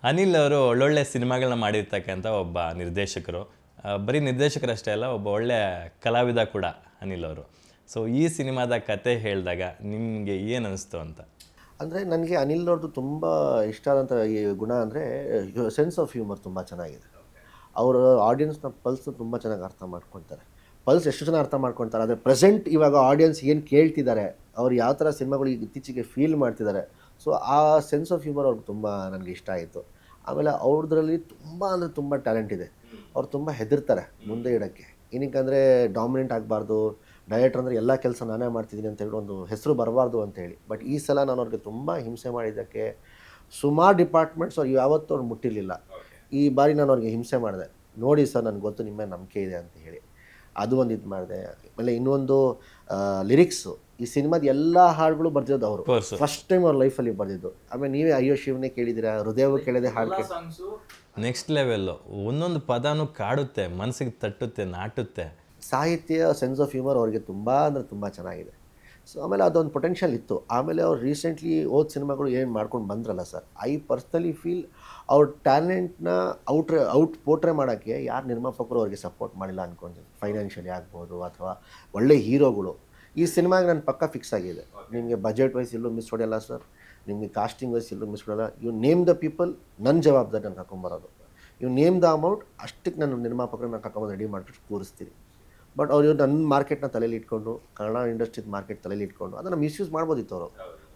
ಅನಿಲ್ ಅವರು ಒಳ್ಳೊಳ್ಳೆ ಸಿನಿಮಾಗಳನ್ನ ಮಾಡಿರ್ತಕ್ಕಂಥ ಒಬ್ಬ ನಿರ್ದೇಶಕರು. ಬರೀ ನಿರ್ದೇಶಕರಷ್ಟೇ ಅಲ್ಲ, ಒಬ್ಬ ಒಳ್ಳೆ ಕಲಾವಿದ ಕೂಡ ಅನಿಲ್ ಅವರು. ಸೊ ಈ ಸಿನಿಮಾದ ಕತೆ ಹೇಳಿದಾಗ ನಿಮಗೆ ಏನು ಅನಿಸ್ತು ಅಂತ? ಅಂದರೆ ನನಗೆ ಅನಿಲ್ ಅವ್ರದ್ದು ತುಂಬ ಇಷ್ಟ ಆದಂಥ ಈ ಗುಣ ಅಂದರೆ ಸೆನ್ಸ್ ಆಫ್ ಹ್ಯೂಮರ್ ತುಂಬ ಚೆನ್ನಾಗಿದೆ. ಅವರು ಆಡಿಯನ್ಸ್ನ ಪಲ್ಸ್ ತುಂಬ ಚೆನ್ನಾಗಿ ಅರ್ಥ ಮಾಡ್ಕೊಳ್ತಾರೆ. ಪಲ್ಸ್ ಎಷ್ಟು ಚೆನ್ನಾಗಿ ಅರ್ಥ ಮಾಡ್ಕೊಳ್ತಾರೆ, ಆದರೆ ಪ್ರೆಸೆಂಟ್ ಇವಾಗ ಆಡಿಯನ್ಸ್ ಏನು ಕೇಳ್ತಿದ್ದಾರೆ, ಅವ್ರು ಯಾವ ಥರ ಸಿನಿಮಾಗಳು ಇತ್ತೀಚೆಗೆ ಫೀಲ್ ಮಾಡ್ತಿದ್ದಾರೆ. ಸೊ ಆ ಸೆನ್ಸ್ ಆಫ್ ಹ್ಯೂಮರ್ ಅವ್ರಿಗೆ ತುಂಬ ನನಗೆ ಇಷ್ಟ ಆಯಿತು. ಆಮೇಲೆ ಅವ್ರದ್ರಲ್ಲಿ ತುಂಬ ಅಂದರೆ ತುಂಬ ಟ್ಯಾಲೆಂಟ್ ಇದೆ. ಅವ್ರು ತುಂಬ ಹೆದರ್ತಾರೆ ಮುಂದೆ ಇಡೋಕ್ಕೆ. ಏನಕ್ಕಂದರೆ ಡಾಮಿನೆಂಟ್ ಆಗಬಾರ್ದು, ಡೈರೆಕ್ಟರ್ ಅಂದರೆ ಎಲ್ಲ ಕೆಲಸ ನಾನೇ ಮಾಡ್ತಿದ್ದೀನಿ ಅಂತೇಳಿ ಒಂದು ಹೆಸರು ಬರಬಾರ್ದು ಅಂತೇಳಿ. ಬಟ್ ಈ ಸಲ ನಾನು ಅವ್ರಿಗೆ ತುಂಬ ಹಿಂಸೆ ಮಾಡಿದ್ದಕ್ಕೆ ಸುಮಾರು ಡಿಪಾರ್ಟ್ಮೆಂಟ್ಸ್ ಅವ್ರು ಯಾವತ್ತೂ ಅವ್ರು ಮುಟ್ಟಿರಲಿಲ್ಲ. ಈ ಬಾರಿ ನಾನು ಅವ್ರಿಗೆ ಹಿಂಸೆ ಮಾಡಿದೆ. ನೋಡಿ ಸರ್, ನನಗೆ ಗೊತ್ತು ನಿಮ್ಮ ಮೇಲೆ ನಂಬಿಕೆ ಇದೆ ಅಂತ ಹೇಳಿ ಅದು ಒಂದು ಇದು ಮಾಡಿದೆ. ಆಮೇಲೆ ಇನ್ನೊಂದು ಲಿರಿಕ್ಸು, ಈ ಸಿನಿಮಾದ ಎಲ್ಲ ಹಾಡುಗಳು ಬರ್ದಿರೋದು ಅವರು ಫಸ್ಟ್ ಟೈಮ್ ಅವ್ರ ಲೈಫಲ್ಲಿ ಬರ್ದಿದ್ದು. ಆಮೇಲೆ ನೀವೇ ಅಯ್ಯೋ ಶಿವನೇ ಕೇಳಿದ್ದೀರಾ, ಹೃದಯವು ಕೇಳಿದೆ ಹಾಡು ಕೇಳಿ ನೆಕ್ಸ್ಟ್ ಲೆವೆಲ್ಲು. ಒಂದೊಂದು ಪದನೂ ಕಾಡುತ್ತೆ, ಮನಸ್ಸಿಗೆ ತಟ್ಟುತ್ತೆ, ನಾಟುತ್ತೆ. ಸಾಹಿತ್ಯ ಸೆನ್ಸ್ ಆಫ್ ಹ್ಯೂಮರ್ ಅವ್ರಿಗೆ ತುಂಬ ಅಂದರೆ ತುಂಬ ಚೆನ್ನಾಗಿದೆ. ಸೊ ಆಮೇಲೆ ಅದೊಂದು ಪೊಟೆನ್ಷಿಯಲ್ ಇತ್ತು. ಆಮೇಲೆ ಅವ್ರು ರೀಸೆಂಟ್ಲಿ ಸಿನಿಮಾಗಳು ಏನು ಮಾಡ್ಕೊಂಡು ಬಂದ್ರಲ್ಲ ಸರ್, ಐ ಪರ್ಸ್ನಲಿ ಫೀಲ್ ಅವ್ರ ಟ್ಯಾಲೆಂಟ್ನ ಪೋರ್ಟ್ರೇ ಮಾಡೋಕ್ಕೆ ಯಾರು ನಿರ್ಮಾಪಕರು ಅವ್ರಿಗೆ ಸಪೋರ್ಟ್ ಮಾಡಿಲ್ಲ ಅಂದ್ಕೊಂತೀನಿ. ಫೈನಾನ್ಷಿಯಲಿ ಆಗ್ಬೋದು ಅಥವಾ ಒಳ್ಳೆ ಹೀರೋಗಳು. ಈ ಸಿನಿಮಾಗೆ ನಾನು ಪಕ್ಕ ಫಿಕ್ಸ್ ಆಗಿದೆ. ನಿಮಗೆ ಬಜೆಟ್ ವೈಸ್ ಎಲ್ಲೂ ಮಿಸ್ ಹೊಡೆಯಲ್ಲ ಸರ್, ನಿಮಗೆ ಕಾಸ್ಟಿಂಗ್ ವೈಸ್ ಎಲ್ಲೂ ಮಿಸ್ ಹೊಡೆಯಲ್ಲ. ಯು ನೇಮ್ ದ ಪೀಪಲ್, ನನ್ನ ಜವಾಬ್ದಾರಿ ನಾನು ಕರ್ಕೊಂಬರೋದು. ಯು ನೇಮ್ ದ ಅಮೌಂಟ್, ಅಷ್ಟಕ್ಕೆ ನಾನು ನಿರ್ಮಾಪಕರನ್ನ ಕರ್ಕೊಂಬಂದು ರೆಡಿ ಮಾಡಿಬಿಟ್ಟು ಕೂರಿಸ್ತೀನಿ. ಬಟ್ ಅವರು ನನ್ನ ಮಾರ್ಕೆಟ್ನ ತಲೆಯಲ್ಲಿ ಇಟ್ಕೊಂಡು, ಕನ್ನಡ ಇಂಡಸ್ಟ್ರಿದ ಮಾರ್ಕೆಟ್ ತಲೆಯಲ್ಲಿ ಇಟ್ಕೊಂಡು ಅದನ್ನು ಮಿಸ್ಯೂಸ್ ಮಾಡ್ಬೋದಿತ್ತು ಅವರು.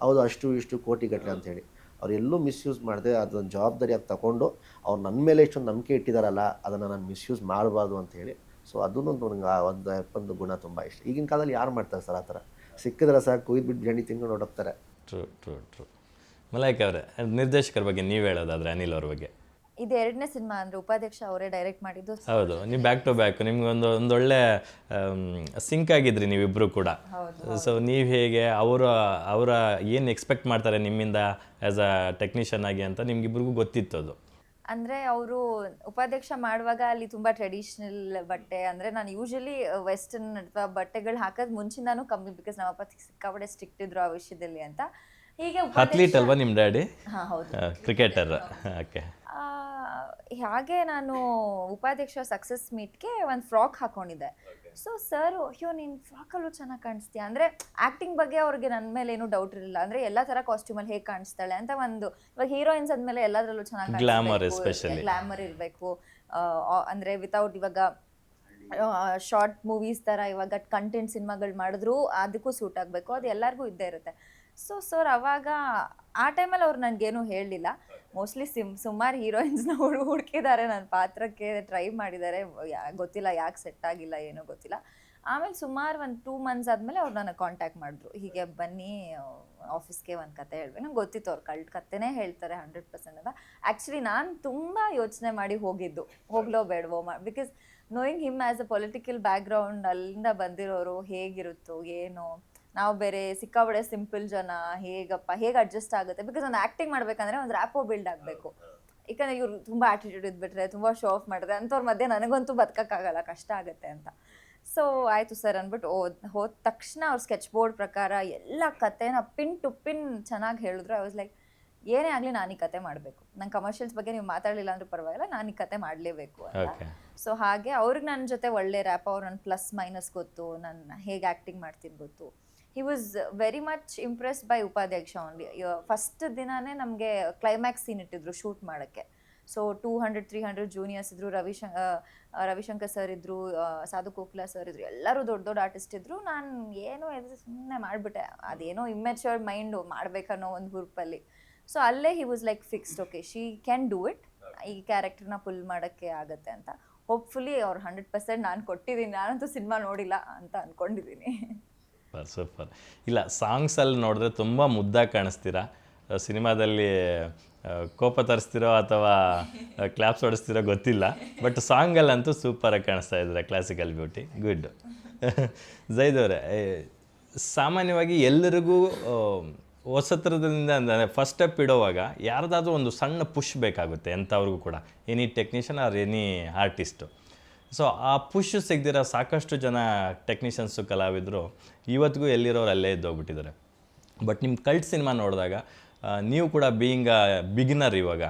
ಹೌದು, ಅಷ್ಟು ಇಷ್ಟು ಕೋಟಿಗಟ್ಟಲೆ ಅಂತೇಳಿ ಅವ್ರು ಎಲ್ಲೂ ಮಿಸ್ಯೂಸ್ ಮಾಡಿದೆ. ಅದೊಂದು ಜವಾಬ್ದಾರಿಯಾಗಿ ತಗೊಂಡು ಅವ್ರು ನನ್ನ ಮೇಲೆ ಇಷ್ಟೊಂದು ನಂಬಿಕೆ ಇಟ್ಟಿದ್ದಾರಲ್ಲ, ಅದನ್ನು ನಾನು ಮಿಸ್ಯೂಸ್ ಮಾಡಬಾರ್ದು ಅಂತೇಳಿ. ಸೊ ಅದನ್ನು ನನಗೆ ಒಂದು ಗುಣ ತುಂಬ ಇಷ್ಟ. ಈಗಿನ ಕಾಲದಲ್ಲಿ ಯಾರು ಮಾಡ್ತಾರೆ ಸರ್ ಆ ಥರ? ಸಿಕ್ಕಿದ್ರೆ ಸಾಕು, ಕುಯ್ದುಬಿಟ್ಟು ಜಂಡಿ ತಿಂಗಳು ನೋಡೋಗ್ತಾರೆ. ಟ್ರೂ. ಮಲೈಕ್ ಅವರೇ, ನಿರ್ದೇಶಕರ ಬಗ್ಗೆ ನೀವು ಹೇಳೋದಾದರೆ ಅನಿಲ್ ಅವ್ರ ಬಗ್ಗೆ? ಇದು ಎರಡನೇ ಸಿನಿಮಾ ಅಂದರೆ ಉಪಾಧ್ಯಕ್ಷ ಅವರೇ ಡೈರೆಕ್ಟ್ ಮಾಡಿದ್ದು. ಹೌದು, ನೀವು ಬ್ಯಾಕ್ ಟು ಬ್ಯಾಕ್ ನಿಮ್ಗೆ ಒಂದೊಳ್ಳೆ ಸಿಂಕ್ ಆಗಿದ್ರಿ ನೀವಿಬ್ಬರು ಕೂಡ. ಸೊ ನೀವು ಹೇಗೆ ಅವರ ಏನು ಎಕ್ಸ್ಪೆಕ್ಟ್ ಮಾಡ್ತಾರೆ ನಿಮ್ಮಿಂದ ಆ್ಯಸ್ ಅ ಟೆಕ್ನಿಷಿಯನ್ ಆಗಿ ಅಂತ ನಿಮ್ಗಿಬ್ರಿಗೂ ಗೊತ್ತಿತ್ತು ಅದು? ಅಂದರೆ ಅವರು ಉಪಾಧ್ಯಕ್ಷ ಮಾಡುವಾಗ ಅಲ್ಲಿ ತುಂಬ ಟ್ರೆಡಿಷ್ನಲ್ ಬಟ್ಟೆ, ಅಂದರೆ ನಾನು ಯೂಶಲಿ ವೆಸ್ಟರ್ನ್ ಅಥವಾ ಬಟ್ಟೆಗಳು ಹಾಕೋದು ಮುಂಚಿಂದಾನು ಕಮ್ಮಿ, ಬಿಕಾಸ್ ನಮ್ಮಪ್ಪ ಸಿಕ್ಕಾಪಟ್ಟೆ ಸ್ಟ್ರಿಕ್ಟ್ ಇದ್ರು ಆ ವಿಷಯದಲ್ಲಿ ಅಂತ. ಹೀಗೆ ಅಥ್ಲೀಟ್ ಅಲ್ವಾ ನಿಮ್ಮ ಡ್ಯಾಡಿ? ಹಾಂ ಹೌದು, ಕ್ರಿಕೆಟರ್. ಓಕೆ. ಹಾಗೆ ನಾನು ಉಪಾಧ್ಯಕ್ಷ ಸಕ್ಸಸ್ ಮೀಟ್ಗೆ ಒಂದು ಫ್ರಾಕ್ ಹಾಕೊಂಡಿದ್ದೆ. ಸೊ ಸರ್, ಅಯ್ಯೋ ನೀನು ಫ್ರಾಕಲ್ಲೂ ಚೆನ್ನಾಗಿ ಕಾಣಿಸ್ತೀಯ, ಅಂದರೆ ಆ್ಯಕ್ಟಿಂಗ್ ಬಗ್ಗೆ ಅವ್ರಿಗೆ ನನ್ನ ಮೇಲೆ ಏನೂ ಡೌಟ್ ಇರಲಿಲ್ಲ. ಅಂದರೆ ಎಲ್ಲ ಥರ ಕಾಸ್ಟ್ಯೂಮಲ್ಲಿ ಹೇಗೆ ಕಾಣಿಸ್ತಾಳೆ ಅಂತ ಒಂದು, ಇವಾಗ ಹೀರೋಯಿನ್ಸ್ ಆದಮೇಲೆ ಎಲ್ಲದರಲ್ಲೂ ಚೆನ್ನಾಗಿ ಗ್ಲಾಮರ್ ಇರಬೇಕು. ಅಂದರೆ ವಿತೌಟ್ ಇವಾಗ ಶಾರ್ಟ್ ಮೂವೀಸ್ ಥರ ಇವಾಗ ಕಂಟೆಂಟ್ ಸಿನಿಮಾಗಳು ಮಾಡಿದ್ರು ಅದಕ್ಕೂ ಸೂಟ್ ಆಗಬೇಕು, ಅದು ಎಲ್ಲರಿಗೂ ಇದ್ದೇ ಇರುತ್ತೆ. ಸೊ ಸರ್ ಅವಾಗ ಆ ಟೈಮಲ್ಲಿ ಅವ್ರು ನನಗೇನು ಹೇಳಲಿಲ್ಲ. ಮೋಸ್ಟ್ಲಿ ಸುಮಾರು ಹೀರೋಯಿನ್ಸ್ನ ಹುಡುಕಿದ್ದಾರೆ, ನನ್ನ ಪಾತ್ರಕ್ಕೆ ಟ್ರೈ ಮಾಡಿದ್ದಾರೆ, ಗೊತ್ತಿಲ್ಲ ಯಾಕೆ ಸೆಟ್ ಆಗಿಲ್ಲ ಏನೋ ಗೊತ್ತಿಲ್ಲ. ಆಮೇಲೆ ಸುಮಾರು ಒಂದು 2 months ಆದಮೇಲೆ ಅವ್ರು ನನಗೆ ಕಾಂಟ್ಯಾಕ್ಟ್ ಮಾಡಿದ್ರು, ಹೀಗೆ ಬನ್ನಿ ಆಫೀಸ್ಗೆ ಒಂದು ಕತೆ ಹೇಳ್ಬೇಕು. ನಂಗೆ ಗೊತ್ತಿತ್ತು ಅವ್ರು ಕಲ್ಟ್ ಕತೆನೇ ಹೇಳ್ತಾರೆ 100% ಅಂತ. ಆ್ಯಕ್ಚುಲಿ ನಾನು ತುಂಬ ಯೋಚನೆ ಮಾಡಿ ಹೋಗ್ಲೋ ಬೇಡವೋ, because knowing him as a political background, ಅಲ್ಲಿಂದ ಬಂದಿರೋರು ಹೇಗಿರುತ್ತೋ ಏನೋ, ನಾವು ಬೇರೆ ಸಿಕ್ಕಾಬಡೆ ಸಿಂಪಲ್ ಜನ, ಹೇಗೆ ಅಡ್ಜಸ್ಟ್ ಆಗುತ್ತೆ. ಬಿಕಾಸ್ ಒಂದು ಆ್ಯಕ್ಟಿಂಗ್ ಮಾಡ್ಬೇಕಂದ್ರೆ ಒಂದು ರ್ಯಾಪೋ ಬಿಲ್ಡ್ ಆಗಬೇಕು. ಯಾಕಂದರೆ ಇವ್ರು ತುಂಬ ಆ್ಯಟಿಟ್ಯೂಡ್ ಇದ್ಬಿಟ್ರೆ, ತುಂಬ ಶೋ ಆಫ್ ಮಾಡಿದ್ರೆ ಅಂಥವ್ರ ಮಧ್ಯೆ ನನಗಂತೂ ಬದುಕೋಕ್ಕಾಗಲ್ಲ, ಕಷ್ಟ ಆಗುತ್ತೆ ಅಂತ. ಸೊ ಆಯಿತು ಸರ್ ಅಂದ್ಬಿಟ್ಟು ಹೋದ ತಕ್ಷಣ ಅವ್ರು ಸ್ಕೆಚ್ ಬೋರ್ಡ್ ಪ್ರಕಾರ ಎಲ್ಲ ಕತೆನ ಪಿನ್ ಟು ಪಿನ್ ಚೆನ್ನಾಗಿ ಹೇಳಿದ್ರು. ಐ ವಾಸ್ ಲೈಕ್, ಏನೇ ಆಗಲಿ ನಾನು ಈ ಕತೆ ಮಾಡಬೇಕು, ನಂಗೆ ಕಮರ್ಷಿಯಲ್ಸ್ ಬಗ್ಗೆ ನೀವು ಮಾತಾಡಲಿಲ್ಲ ಅಂದ್ರೂ ಪರವಾಗಿಲ್ಲ, ನಾನು ಈ ಕತೆ ಮಾಡಲೇಬೇಕು ಅಂತ. ಸೊ ಹಾಗೆ ಅವ್ರಿಗೆ ನನ್ನ ಜೊತೆ ಒಳ್ಳೆ ರ್ಯಾಪ್, ಅವ್ರು ನನ್ನ ಪ್ಲಸ್ ಮೈನಸ್ ಗೊತ್ತು, ನನ್ನ ಹೇಗೆ ಆ್ಯಕ್ಟಿಂಗ್ ಮಾಡ್ತೀನಿ ಗೊತ್ತು. He was very much impressed by ಉಪಾಧ್ಯಕ್ಷ ಓನ್ಲಿ. ಫಸ್ಟ್ ದಿನಾನೇ ನಮಗೆ ಕ್ಲೈಮ್ಯಾಕ್ಸ್ ಸೀನ್ ಇಟ್ಟಿದ್ರು ಶೂಟ್ ಮಾಡೋಕ್ಕೆ. ಸೊ 200-300 ಜೂನಿಯರ್ಸ್ ಇದ್ದರು, ರವಿಶಂಕರ್ ಸರ್ ಇದ್ದರು, ಸಾಧು ಕೋಕಿಲಾ ಸರ್ ಇದ್ದರು, ಎಲ್ಲರೂ ದೊಡ್ಡ ದೊಡ್ಡ ಆರ್ಟಿಸ್ಟ್ ಇದ್ದರು. ನಾನು ಏನೋ ಸುಮ್ಮನೆ ಮಾಡಿಬಿಟ್ಟೆ, ಅದೇನೋ ಇಮ್ಮೆಚ್ಯೂರ್ಡ್ ಮೈಂಡು ಮಾಡಬೇಕನ್ನೋ ಒಂದು ಹುರುಪಲ್ಲಿ. ಸೊ ಅಲ್ಲೇ he was like fixed, okay she can do it, ಈ ಕ್ಯಾರೆಕ್ಟರ್ನ ಫುಲ್ ಮಾಡೋಕ್ಕೆ ಆಗುತ್ತೆ ಅಂತ. ಹೋಪ್ಫುಲಿ ಅವ್ರು 100% ನಾನು ಕೊಟ್ಟಿದ್ದೀನಿ. ನಾನಂತೂ ಸಿನಿಮಾ ನೋಡಿಲ್ಲ ಅಂತ ಅಂದ್ಕೊಂಡಿದ್ದೀನಿ. ಸೂಪರ್. ಇಲ್ಲ, ಸಾಂಗ್ಸಲ್ಲಿ ನೋಡಿದ್ರೆ ತುಂಬ ಮುದ್ದಾಗಿ ಕಾಣಿಸ್ತೀರಾ. ಸಿನಿಮಾದಲ್ಲಿ ಕೋಪ ತರಿಸ್ತಿರೋ ಅಥವಾ ಕ್ಲಾಪ್ಸ್ ಹೊಡಿಸ್ತಿರೋ ಗೊತ್ತಿಲ್ಲ, ಬಟ್ ಸಾಂಗಲ್ಲಂತೂ ಸೂಪರಾಗಿ ಕಾಣಿಸ್ತಾ ಇದ್ದಾರೆ. Classical beauty, good. ಜೈದ್ ಅವರೇ, ಸಾಮಾನ್ಯವಾಗಿ ಎಲ್ಲರಿಗೂ ಹೊಸತರದಿಂದ ಅಂದರೆ ಫಸ್ಟ್ ಸ್ಟೆಪ್ ಇಡೋವಾಗ ಯಾರ್ದಾದ್ರೂ ಒಂದು ಸಣ್ಣ ಪುಷ್ ಬೇಕಾಗುತ್ತೆ, ಎಂಥವ್ರಿಗೂ ಕೂಡ, any technician R any artist. So ಆ ಪುಷ್ ಸಿಗದಿರೋ ಸಾಕಷ್ಟು ಜನ ಟೆಕ್ನಿಷಿಯನ್ಸು, ಕಲಾವಿದರು ಇವತ್ತಿಗೂ ಎಲ್ಲಿರೋರು ಅಲ್ಲೇ ಇದ್ದೋಗ್ಬಿಟ್ಟಿದ್ದಾರೆ. ಬಟ್ ನಿಮ್ಮ ಕಲ್ಟ್ ಸಿನಿಮಾ ನೋಡಿದಾಗ ನೀವು ಕೂಡ ಬೀಯಿಂಗ್ ಬಿಗಿನರ್ ಇವಾಗ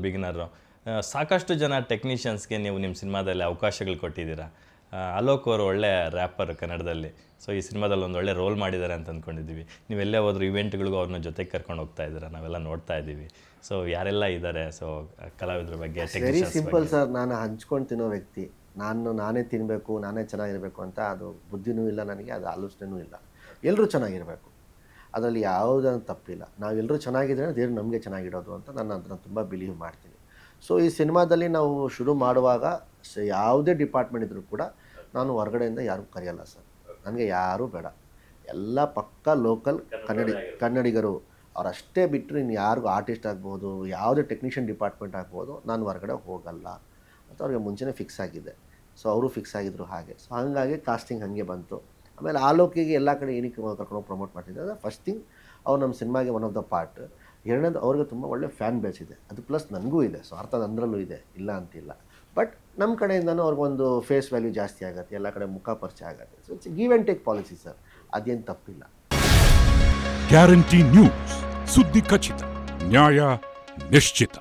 ಬಿಗಿನರು ಸಾಕಷ್ಟು ಜನ ಟೆಕ್ನಿಷಿಯನ್ಸ್ಗೆ ನೀವು ನಿಮ್ಮ ಸಿನಿಮಾದಲ್ಲಿ ಅವಕಾಶಗಳು ಕೊಟ್ಟಿದ್ದೀರಾ. ಅಲೋಕ್ ಅವರು ಒಳ್ಳೆ ರ್ಯಾಪರ್ ಕನ್ನಡದಲ್ಲಿ, ಸೊ ಈ ಸಿನಿಮಾದಲ್ಲಿ ಒಂದು ಒಳ್ಳೆ ರೋಲ್ ಮಾಡಿದ್ದಾರೆ ಅಂತ ಅಂದ್ಕೊಂಡಿದ್ದೀವಿ. ನೀವೆಲ್ಲೇ ಹೋದ್ರು ಇವೆಂಟ್ಗಳಿಗೂ ಅವ್ರನ್ನ ಜೊತೆಗೆ ಕರ್ಕೊಂಡು ಹೋಗ್ತಾ ಇದ್ದೀರಾ, ನಾವೆಲ್ಲ ನೋಡ್ತಾ ಇದ್ದೀವಿ. ಸೊ ಯಾರೆಲ್ಲ ಇದ್ದಾರೆ, ಸೊ ಕಲಾವಿದ್ರ ಬಗ್ಗೆ ವೆರಿ ಸಿಂಪಲ್ ಸರ್. ನಾನು ಹಂಚ್ಕೊಂಡು ತಿನ್ನೋ ವ್ಯಕ್ತಿ. ನಾನೇ ತಿನ್ನಬೇಕು, ನಾನೇ ಚೆನ್ನಾಗಿರಬೇಕು ಅಂತ ಅದು ಬುದ್ಧಿನೂ ಇಲ್ಲ ನನಗೆ, ಅದು ಆಲೋಚನೆಯೂ ಇಲ್ಲ. ಎಲ್ಲರೂ ಚೆನ್ನಾಗಿರಬೇಕು, ಅದರಲ್ಲಿ ಯಾವುದೇ ತಪ್ಪಿಲ್ಲ. ನಾವೆಲ್ಲರೂ ಚೆನ್ನಾಗಿದ್ರೆ ದೇವ್ರು ನಮಗೆ ಚೆನ್ನಾಗಿಡೋದು ಅಂತ ನಾನು ಅದನ್ನು ತುಂಬ ಬಿಲೀವ್ ಮಾಡ್ತೀನಿ. ಸೊ ಈ ಸಿನಿಮಾದಲ್ಲಿ ನಾವು ಶುರು ಮಾಡುವಾಗ ಯಾವುದೇ ಡಿಪಾರ್ಟ್ಮೆಂಟ್ ಇದ್ದರೂ ಕೂಡ ನಾನು ಹೊರಗಡೆಯಿಂದ ಯಾರೂ ಕರೆಯಲ್ಲ ಸರ್. ನನಗೆ ಯಾರೂ ಬೇಡ, ಎಲ್ಲ ಪಕ್ಕ ಲೋಕಲ್ ಕನ್ನಡಿಗರು ಅವರಷ್ಟೇ ಬಿಟ್ಟರೆ ಇನ್ನು ಯಾರಿಗೂ ಆರ್ಟಿಸ್ಟ್ ಆಗ್ಬೋದು, ಯಾವುದೇ ಟೆಕ್ನಿಷಿಯನ್ ಡಿಪಾರ್ಟ್ಮೆಂಟ್ ಆಗ್ಬೋದು, ನಾನು ಹೊರಗಡೆ ಹೋಗಲ್ಲ ಅಂತ ಅವ್ರಿಗೆ ಮುಂಚೆನೇ ಫಿಕ್ಸ್ ಆಗಿದೆ. ಸೊ ಅವರು ಫಿಕ್ಸ್ ಆಗಿದ್ರು ಹಾಗೆ. ಸೊ ಹಾಗಾಗಿ ಕಾಸ್ಟಿಂಗ್ ಹಾಗೆ ಬಂತು. ಆಮೇಲೆ ಆಲೋಕಿಗೆ ಎಲ್ಲ ಕಡೆ ಏನಕ್ಕೆ ಕರ್ಕೊಂಡು ಪ್ರಮೋಟ್ ಮಾಡ್ತಿದ್ದೆ ಅಂದರೆ, ಫಸ್ಟ್ ಥಿಂಗ್ ಅವ್ರು ನಮ್ಮ ಸಿನಿಮಾಗೆ ಒನ್ ಆಫ್ ದ ಪಾರ್ಟ್. ಎರಡನೇದು ಅವ್ರಿಗೆ ತುಂಬ ಒಳ್ಳೆ ಫ್ಯಾನ್ ಬೇಸ್ ಇದೆ, ಅದು ಪ್ಲಸ್ ನನಗೂ ಇದೆ, ಸ್ವಾರ್ಥ ಅಂದ್ರಲ್ಲೂ ಇದೆ, ಇಲ್ಲ ಅಂತಿಲ್ಲ. ಬಟ್ ನಮ್ಮ ಕಡೆಯಿಂದನೂ ಅವ್ರಿಗೊಂದು ಫೇಸ್ ವ್ಯಾಲ್ಯೂ ಜಾಸ್ತಿ ಆಗುತ್ತೆ, ಎಲ್ಲ ಕಡೆ ಮುಖ ಪರಿಚಯ ಆಗುತ್ತೆ. So it's give and take policy sir, ಅದೇನು ತಪ್ಪಿಲ್ಲ. ಗ್ಯಾರಂಟಿ ನ್ಯೂಸ್, ಸುದ್ದಿ ಖಚಿತ, ನ್ಯಾಯ ನಿಶ್ಚಿತ.